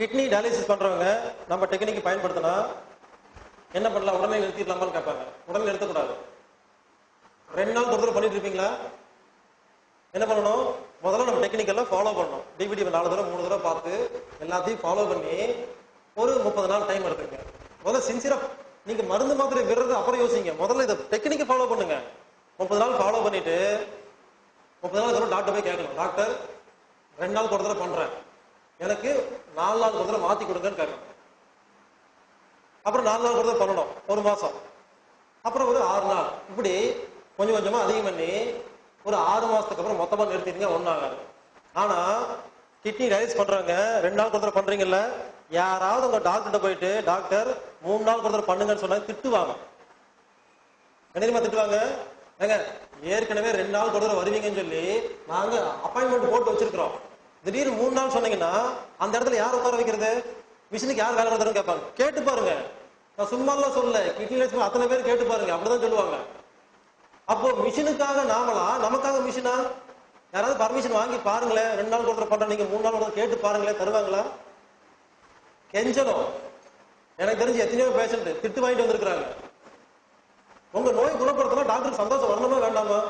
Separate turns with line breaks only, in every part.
Kidney dialysis பண்றவங்க நம்ம technique பயன்படுத்தினா என்ன பண்ணலாம்? உடனே நிறுத்திடலாமான்னு கேட்பாங்க. உடனே நிறுத்தக்கூடாது. 2 நாள் ஒரு தடவை பண்ணிட்டு இருப்பீங்களா? என்ன பண்ணணும்? முதல்ல நம்ம டெக்னிக் எல்லாம் ஃபாலோ பண்ணணும். டிவிடி 4 தடவை 3 தடவை பார்த்து எல்லாத்தையும் ஃபாலோ பண்ணி ஒரு 30 நாள் டைம் எடுத்துங்க. முதல்ல சின்சியரா நீங்க மருந்து மாத்திரை விடுறது அப்புறம் யோசிங்க. முதல்ல இதை டெக்னிக்கை ஃபாலோ பண்ணுங்க. 30 நாள் ஃபாலோ பண்ணிட்டு 30 நாள் தடவை டாக்டர் போய் கேட்கணும். டாக்டர் 2 நாளுக்கு ஒரு தடவை பண்றேன், எனக்கு 4 நாளுக்கு ஒரு தடவை மாத்தி கொடுங்கன்னு கேட்கணும். அப்புறம் 4 நாள் ஒரு தடவை பண்ணணும், 1 மாசம். அப்புறம் ஒரு 6 நாள், இப்படி கொஞ்சம் கொஞ்சமா அதிகம் பண்ணி ஒரு 6 மாசத்துக்கு அப்புறம் மொத்தமா நிறுத்திட்டீங்க, ஒன்னும் ஆகாது. ஆனா கிட்னி டயாலிசிஸ் பண்றாங்க, 2 நாளுக்கு ஒரு தடவை பண்றீங்கல்ல, யாராவது உங்க டாக்டர் போயிட்டு டாக்டர் 3 நாளுக்கு ஒரு தடவை பண்ணுங்கன்னு சொன்னா திட்டுவாங்க. என்ன தெரியுமா திட்டுவாங்க? ஏங்க ஏற்கனவே 2 நாளுக்கு ஒரு தடவை வருவீங்கன்னு சொல்லி நாங்க அப்பாயின்மெண்ட் போட்டு வச்சிருக்கிறோம், திடீர்னு 3 நாள் சொன்னீங்கன்னா அந்த இடத்துல யார் உட்கார வைக்கிறது? மிஷினுக்கு யார் வேலை கொடுத்தாருன்னு கேட்பாங்க. கேட்டு பாருங்க, நான் சும்மா எல்லாம் சொல்லல, கிட்னி அத்தனை பேர் கேட்டு பாருங்க, அப்படிதான் சொல்லுவாங்க. அப்போ மிஷினுக்காக நாமளா, நமக்காக மிஷினா? யாராவது பர்மிஷன் வாங்கி பாருங்களேன். 2 நாள் ஒருத்தர் பண்ற, நீங்க 3 நாள் ஒருத்தர் கேட்டு பாருங்களேன், தருவாங்களா? கெஞ்சணும். எனக்கு தெரிஞ்சு எத்தனையோ பேஷண்ட் திட்டு வாங்கிட்டு வந்திருக்கிறாங்க. உங்க நோய் குணப்படுத்தினா டாக்டர் சந்தோஷம் வரணுமா வேண்டாமா?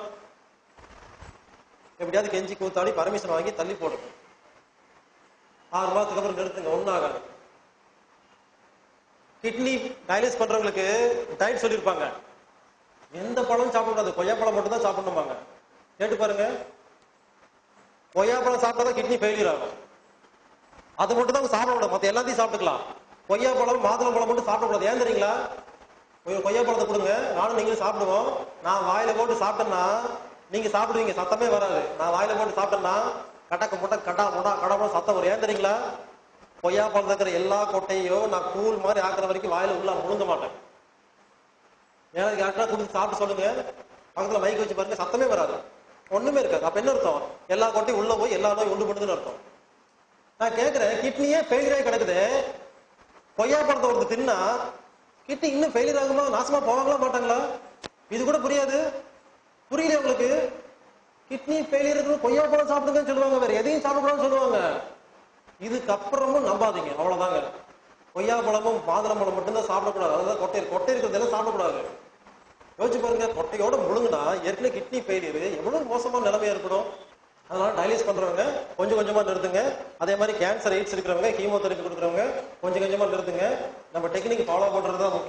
எப்படியாவது கெஞ்சி கூத்தாடி பர்மிஷன் வாங்கி தள்ளி போடுங்க. 6 மாசத்துக்கு அப்புறம் நிறுத்துங்க, ஒன்னும் ஆகாது. கிட்னி டயாலிசிஸ் பண்றவங்களுக்கு டயட் சொல்லியிருப்பாங்க. எந்த பழமும் சாப்பிடக்கூடாது, கொய்யாப்பழம் மட்டும் தான் சாப்பிடணுமாங்க. கேட்டு பாருங்க. கொய்யாப்பழம் சாப்பிட்டா கிட்னி ஃபெயிலியர் ஆகும். அது மட்டும் தான் சாப்பிடக்கூடாது, மற்ற எல்லாத்தையும் சாப்பிட்டுக்கலாம். கொய்யாப்பழம் மாதுளம்பழம் மட்டும் சாப்பிடக்கூடாது. ஏன் தெரியுங்களா? கொய்யாப்பழத்தை கொடுங்க, நானும் நீங்களும் சாப்பிடுவோம். நான் வாயில போட்டு சாப்பிட்டேன்னா நீங்க சாப்பிடுவீங்க, சத்தமே வராது. நான் வாயில போட்டு சாப்பிட்டேன்னா கடக்க முட்டை கடா முட்டா கடா சத்தம் வரும். ஏன் தெரியுங்களா? கொய்யாப்பழம் இருக்கிற எல்லா கொட்டையும் நான் கூழ் மாதிரி ஆக்குற வரைக்கும் வாயில உள்ள முழுங்க மாட்டேன். எனக்கு யாருக்கா கொடுத்து சாப்பிட்டு சொல்லுங்க, பக்கத்துல மைக் வச்சு பாருங்க, சத்தமே வராது, ஒண்ணுமே இருக்காது. அப்ப என்ன அர்த்தம்? எல்லா கொட்டையும் உள்ள போய் எல்லா நோயும் உண்டு பண்ணுதுன்னு அர்த்தம். நான் கேட்கிறேன், கிட்னியே ஃபெயிலியர் கிடக்குது, கொய்யாப்பழத்தை ஒருத்தர் தின்னா கிட்னி இன்னும் ஃபெயிலியர் ஆகுமா, நாசமா போவாங்களா மாட்டாங்களா? இது கூட புரியாது. புரியல உங்களுக்கு? கிட்னி ஃபெயிலியர் கொய்யாப்பழம் சாப்பிடுங்கன்னு சொல்லுவாங்க, வேற எதையும் சாப்பிடக்கூடாதுன்னு சொல்லுவாங்க. இதுக்கப்புறமும் நம்பாதீங்க, அவ்வளவுதாங்க. கொய்யாப்பழமும் மாதுளம்பழம் மட்டும்தான் சாப்பிடக்கூடாது. அதாவது கொட்டை இருக்கிறதெல்லாம் சாப்பிடக்கூடாது. யோசிச்சு பாருங்க, கொட்டையோட முழுங்குனா ஏற்கனவே கிட்னி ஃபெயிலியர் எவ்வளவு மோசமான நிலைமை ஏற்படும். அதனால டயாலிசிஸ் பண்றவங்க கொஞ்சம் கொஞ்சமா நிறுத்துங்க. அதே மாதிரி கேன்சர், எய்ட்ஸ் இருக்கிறவங்க, கீமோதெரபி கொடுக்குறவங்க கொஞ்சம் கொஞ்சமா நிறுத்துங்க. நம்ம டெக்னிக் ஃபாலோ பண்றதுதான் முக்கியம்.